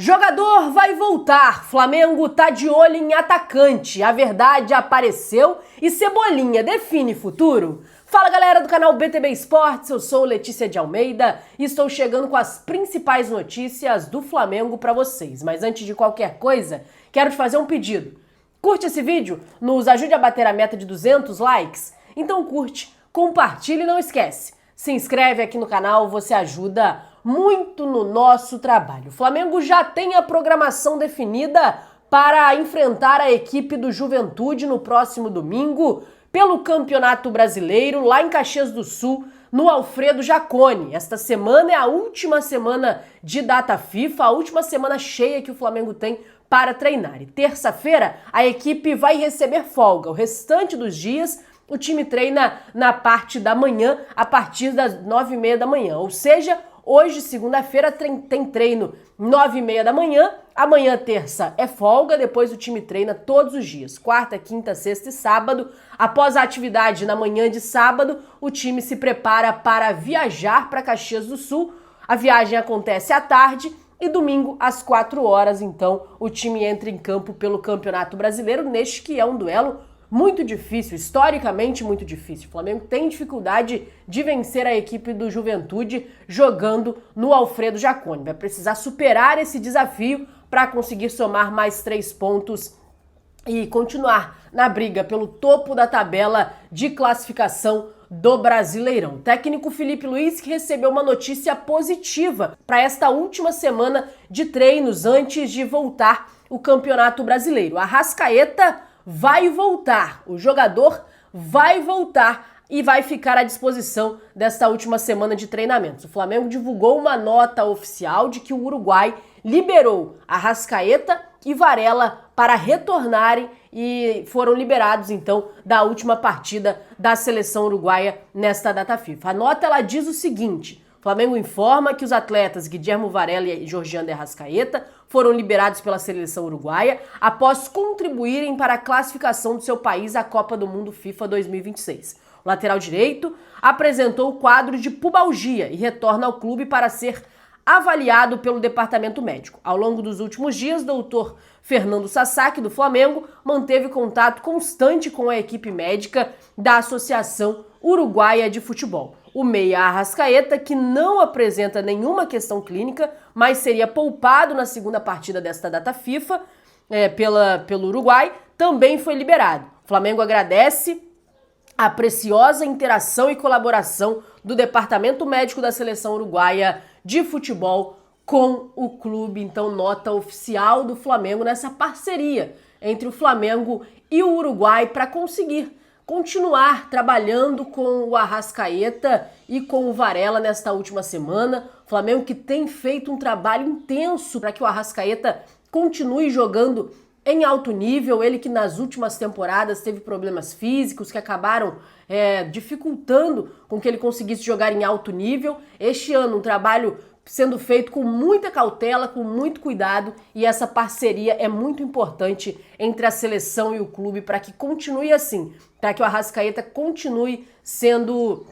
Jogador vai voltar. Flamengo tá de olho em atacante. A verdade apareceu e Cebolinha define futuro. Fala galera do canal BTB Esportes, eu sou Letícia de Almeida e estou chegando com as principais notícias do Flamengo para vocês. Mas antes de qualquer coisa, quero te fazer um pedido. Curte esse vídeo, nos ajude a bater a meta de 200 likes? Então curte, compartilha e não esquece. Se inscreve aqui no canal, você ajuda muito no nosso trabalho. O Flamengo já tem a programação definida para enfrentar a equipe do Juventude no próximo domingo pelo Campeonato Brasileiro, lá em Caxias do Sul, no Alfredo Jaconi. Esta semana é a última semana de data FIFA, a última semana cheia que o Flamengo tem para treinar. E terça-feira a equipe vai receber folga. O restante dos dias o time treina na parte da manhã, a partir das 9h30 da manhã. Ou seja, hoje, segunda-feira, tem treino 9h30 da manhã. Amanhã, terça, é folga. Depois o time treina todos os dias. Quarta, quinta, sexta e sábado. Após a atividade na manhã de sábado, o time se prepara para viajar para Caxias do Sul. A viagem acontece à tarde e domingo, às 4 horas, então, o time entra em campo pelo Campeonato Brasileiro, neste que é um duelo muito difícil, historicamente muito difícil. O Flamengo tem dificuldade de vencer a equipe do Juventude jogando no Alfredo Jaconi. Vai precisar superar esse desafio para conseguir somar mais 3 pontos e continuar na briga pelo topo da tabela de classificação do Brasileirão. O técnico Felipe Luiz que recebeu uma notícia positiva para esta última semana de treinos antes de voltar o Campeonato Brasileiro. A Arrascaeta vai voltar, o jogador vai voltar e vai ficar à disposição desta última semana de treinamentos. O Flamengo divulgou uma nota oficial de que o Uruguai liberou Arrascaeta e Varela para retornarem e foram liberados então da última partida da seleção uruguaia nesta data FIFA. A nota ela diz o seguinte: o Flamengo informa que os atletas Guilherme Varela e Georgian de Arrascaeta foram liberados pela seleção uruguaia após contribuírem para a classificação do seu país à Copa do Mundo FIFA 2026. O lateral direito apresentou o quadro de pubalgia e retorna ao clube para ser avaliado pelo departamento médico. Ao longo dos últimos dias, o doutor Fernando Sasaki, do Flamengo, manteve contato constante com a equipe médica da Associação Uruguaia de Futebol. O meia Arrascaeta, que não apresenta nenhuma questão clínica, mas seria poupado na segunda partida desta data FIFA pelo Uruguai, também foi liberado. O Flamengo agradece a preciosa interação e colaboração do Departamento Médico da Seleção Uruguaia de Futebol com o clube. Então, nota oficial do Flamengo nessa parceria entre o Flamengo e o Uruguai para conseguir continuar trabalhando com o Arrascaeta e com o Varela nesta última semana. O Flamengo que tem feito um trabalho intenso para que o Arrascaeta continue jogando em alto nível, ele que nas últimas temporadas teve problemas físicos que acabaram dificultando com que ele conseguisse jogar em alto nível. Este ano um trabalho sendo feito com muita cautela, com muito cuidado, e essa parceria é muito importante entre a seleção e o clube para que continue assim, para que o Arrascaeta continue sendo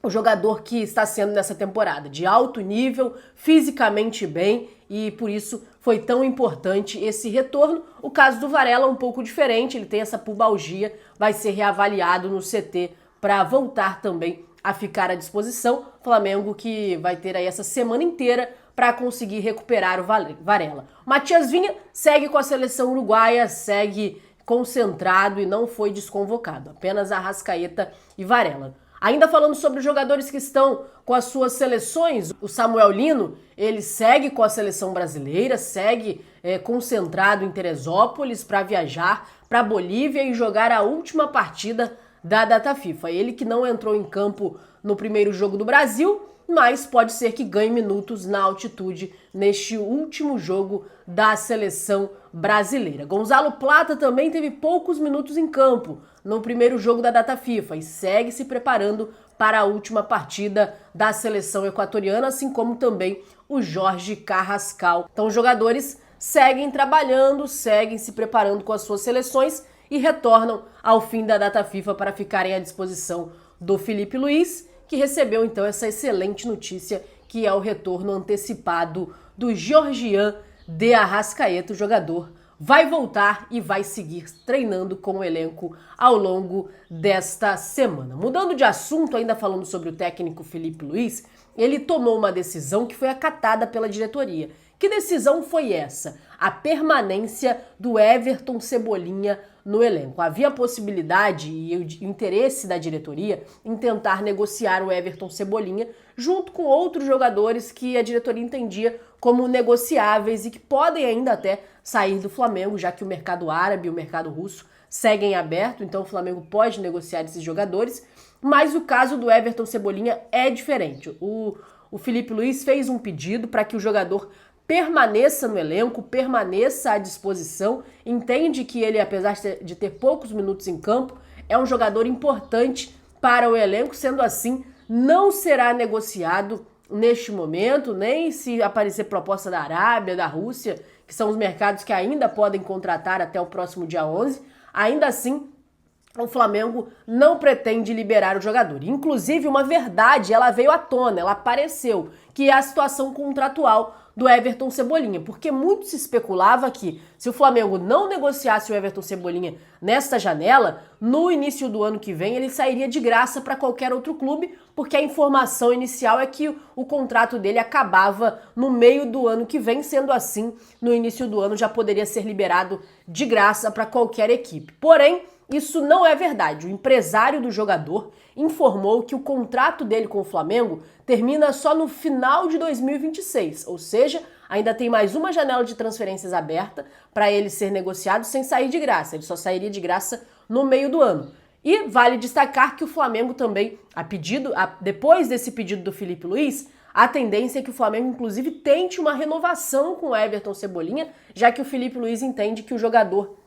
o jogador que está sendo nessa temporada, de alto nível, fisicamente bem, e por isso foi tão importante esse retorno. O caso do Varela é um pouco diferente, ele tem essa pubalgia, vai ser reavaliado no CT para voltar também a ficar à disposição. Flamengo que vai ter aí essa semana inteira para conseguir recuperar o Varela. Matias Vinha segue com a seleção uruguaia, segue concentrado e não foi desconvocado, apenas Arrascaeta e Varela. Ainda falando sobre os jogadores que estão com as suas seleções, o Samuel Lino, ele segue com a seleção brasileira, segue concentrado em Teresópolis para viajar para Bolívia e jogar a última partida da data FIFA. Ele que não entrou em campo no primeiro jogo do Brasil, mas pode ser que ganhe minutos na altitude neste último jogo da seleção brasileira. Gonzalo Plata também teve poucos minutos em campo no primeiro jogo da data FIFA e segue se preparando para a última partida da seleção equatoriana, assim como também o Jorge Carrascal. Então os jogadores seguem trabalhando, seguem se preparando com as suas seleções e retornam ao fim da data FIFA para ficarem à disposição do Felipe Luiz, que recebeu então essa excelente notícia que é o retorno antecipado do Georgian de Arrascaeta, o jogador vai voltar e vai seguir treinando com o elenco ao longo desta semana. Mudando de assunto, ainda falando sobre o técnico Filipe Luís, ele tomou uma decisão que foi acatada pela diretoria. Que decisão foi essa? A permanência do Everton Cebolinha no elenco. Havia a possibilidade e o interesse da diretoria em tentar negociar o Everton Cebolinha junto com outros jogadores que a diretoria entendia como negociáveis e que podem ainda até sair do Flamengo, já que o mercado árabe e o mercado russo seguem aberto, então o Flamengo pode negociar esses jogadores, mas o caso do Everton Cebolinha é diferente. O Filipe Luís fez um pedido para que o jogador permaneça no elenco, permaneça à disposição, entende que ele, apesar de ter poucos minutos em campo, é um jogador importante para o elenco, sendo assim, não será negociado neste momento, nem se aparecer proposta da Arábia, da Rússia, que são os mercados que ainda podem contratar até o próximo dia 11, ainda assim, o Flamengo não pretende liberar o jogador. Inclusive, uma verdade, ela veio à tona, ela apareceu, que é a situação contratual do Everton Cebolinha, porque muito se especulava que se o Flamengo não negociasse o Everton Cebolinha nesta janela, no início do ano que vem ele sairia de graça para qualquer outro clube, porque a informação inicial é que o contrato dele acabava no meio do ano que vem, sendo assim, no início do ano já poderia ser liberado de graça para qualquer equipe. Porém, isso não é verdade. O empresário do jogador informou que o contrato dele com o Flamengo termina só no final de 2026, ou seja, ainda tem mais uma janela de transferências aberta para ele ser negociado sem sair de graça. Ele só sairia de graça no meio do ano. E vale destacar que o Flamengo também, depois desse pedido do Filipe Luís, a tendência é que o Flamengo, inclusive, tente uma renovação com o Everton Cebolinha, já que o Filipe Luís entende que o jogador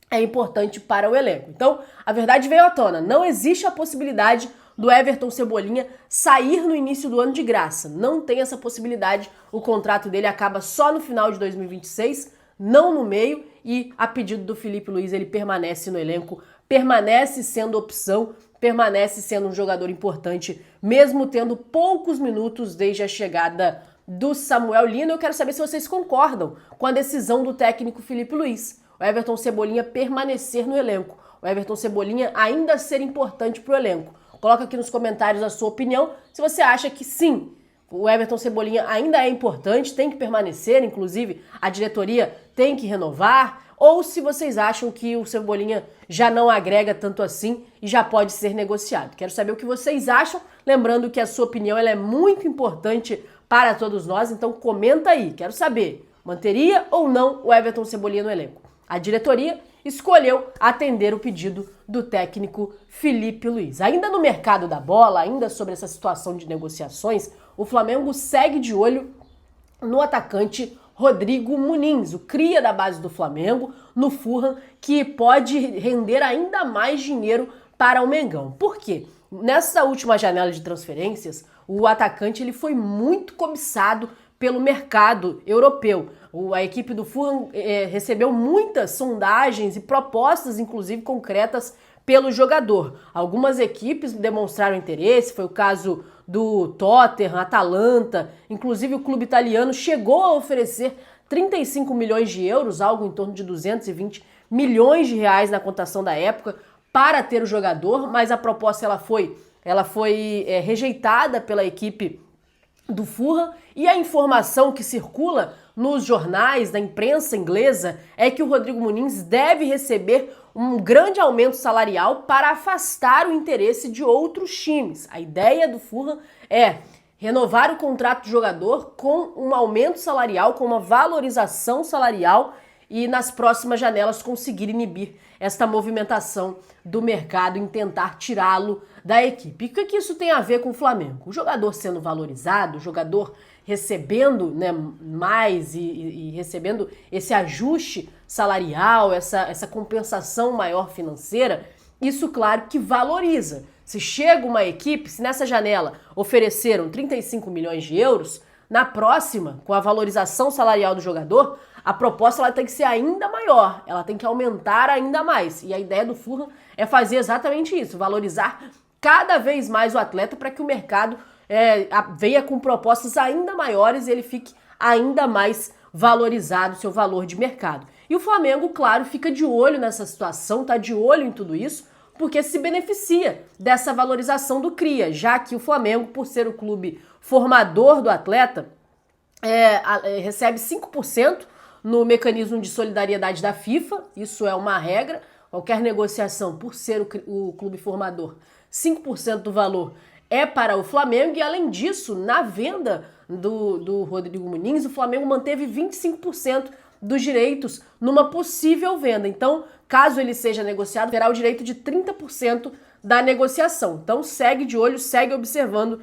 é importante para o elenco. Então, a verdade veio à tona. Não existe a possibilidade do Everton Cebolinha sair no início do ano de graça. Não tem essa possibilidade. O contrato dele acaba só no final de 2026, não no meio, e a pedido do Filipe Luís ele permanece no elenco, permanece sendo opção, permanece sendo um jogador importante, mesmo tendo poucos minutos desde a chegada do Samuel Lino. Eu quero saber se vocês concordam com a decisão do técnico Filipe Luís. O Everton Cebolinha permanecer no elenco. O Everton Cebolinha ainda ser importante para o elenco. Coloca aqui nos comentários a sua opinião, se você acha que sim, o Everton Cebolinha ainda é importante, tem que permanecer, inclusive a diretoria tem que renovar, ou se vocês acham que o Cebolinha já não agrega tanto assim e já pode ser negociado. Quero saber o que vocês acham, lembrando que a sua opinião ela é muito importante para todos nós, então comenta aí, quero saber, manteria ou não o Everton Cebolinha no elenco? A diretoria escolheu atender o pedido do técnico Filipe Luís. Ainda no mercado da bola, ainda sobre essa situação de negociações, o Flamengo segue de olho no atacante Rodrigo Muniz, o cria da base do Flamengo, no Fulham, que pode render ainda mais dinheiro para o Mengão. Por quê? Nessa última janela de transferências, o atacante ele foi muito cobiçado pelo mercado europeu. A equipe do Fulham recebeu muitas sondagens e propostas, inclusive concretas, pelo jogador. Algumas equipes demonstraram interesse, foi o caso do Tottenham, Atalanta, inclusive o clube italiano chegou a oferecer 35 milhões de euros, algo em torno de 220 milhões de reais na cotação da época, para ter o jogador, mas a proposta ela foi rejeitada pela equipe do Fulham, e a informação que circula nos jornais, da imprensa inglesa, é que o Rodrigo Muniz deve receber um grande aumento salarial para afastar o interesse de outros times. A ideia do Fulham é renovar o contrato do jogador com um aumento salarial, com uma valorização salarial e nas próximas janelas conseguir inibir esta movimentação do mercado em tentar tirá-lo da equipe. E o que isso tem a ver com o Flamengo? O jogador sendo valorizado, o jogador recebendo mais e recebendo esse ajuste salarial, essa compensação maior financeira, isso claro que valoriza. Se chega uma equipe, se nessa janela ofereceram 35 milhões de euros, na próxima, com a valorização salarial do jogador, a proposta ela tem que ser ainda maior, ela tem que aumentar ainda mais. E a ideia do Fulham é fazer exatamente isso, valorizar cada vez mais o atleta para que o mercado venha com propostas ainda maiores e ele fique ainda mais valorizado o seu valor de mercado. E o Flamengo, claro, fica de olho nessa situação, tá de olho em tudo isso, porque se beneficia dessa valorização do cria, já que o Flamengo, por ser o clube formador do atleta, recebe 5% no mecanismo de solidariedade da FIFA, isso é uma regra, qualquer negociação, por ser o clube formador, 5% do valor é para o Flamengo, e além disso, na venda do Rodrigo Muniz, o Flamengo manteve 25% dos direitos numa possível venda. Então, caso ele seja negociado, terá o direito de 30% da negociação. Então, segue de olho, segue observando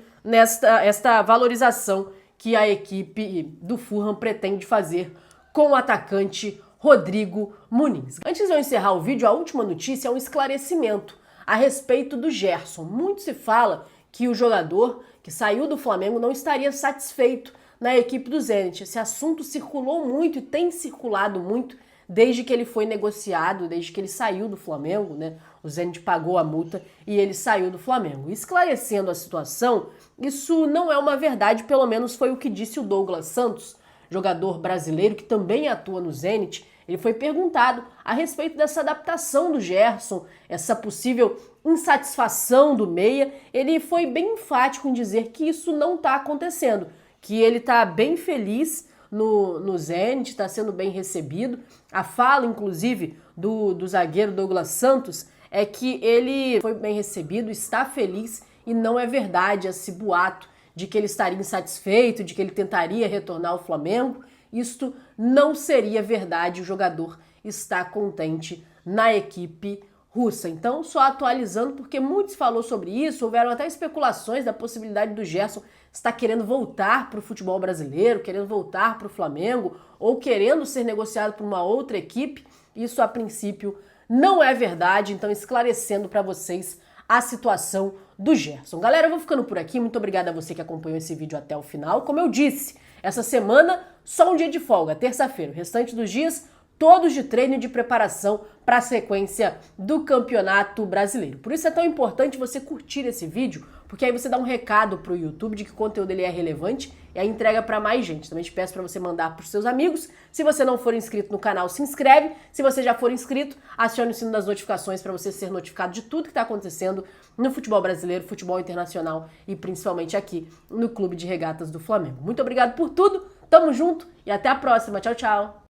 esta valorização que a equipe do Fulham pretende fazer com o atacante Rodrigo Muniz. Antes de eu encerrar o vídeo, a última notícia é um esclarecimento a respeito do Gerson. Muito se fala que o jogador que saiu do Flamengo não estaria satisfeito na equipe do Zenit. Esse assunto circulou muito e tem circulado muito desde que ele foi negociado, desde que ele saiu do Flamengo, né? O Zenit pagou a multa e ele saiu do Flamengo. Esclarecendo a situação, isso não é uma verdade, pelo menos foi o que disse o Douglas Santos, jogador brasileiro que também atua no Zenit. Ele foi perguntado a respeito dessa adaptação do Gerson, essa possível insatisfação do meia. Ele foi bem enfático em dizer que isso não está acontecendo, que ele está bem feliz no Zenit, está sendo bem recebido. A fala, inclusive, do zagueiro Douglas Santos é que ele foi bem recebido, está feliz e não é verdade esse boato de que ele estaria insatisfeito, de que ele tentaria retornar ao Flamengo. Isto não seria verdade, o jogador está contente na equipe russa. Então, só atualizando, porque muito se falou sobre isso, houveram até especulações da possibilidade do Gerson estar querendo voltar para o futebol brasileiro, querendo voltar para o Flamengo, ou querendo ser negociado por uma outra equipe. Isso, a princípio, não é verdade, então esclarecendo para vocês a situação do Gerson. Galera, eu vou ficando por aqui, muito obrigada a você que acompanhou esse vídeo até o final. Como eu disse, essa semana só um dia de folga, terça-feira. O restante dos dias, todos de treino e de preparação para a sequência do Campeonato Brasileiro. Por isso é tão importante você curtir esse vídeo, porque aí você dá um recado pro YouTube de que o conteúdo dele é relevante e aí entrega para mais gente. Também te peço para você mandar para os seus amigos. Se você não for inscrito no canal, se inscreve. Se você já for inscrito, acione o sino das notificações para você ser notificado de tudo que está acontecendo no futebol brasileiro, futebol internacional e principalmente aqui no Clube de Regatas do Flamengo. Muito obrigado por tudo, tamo junto e até a próxima. Tchau, tchau!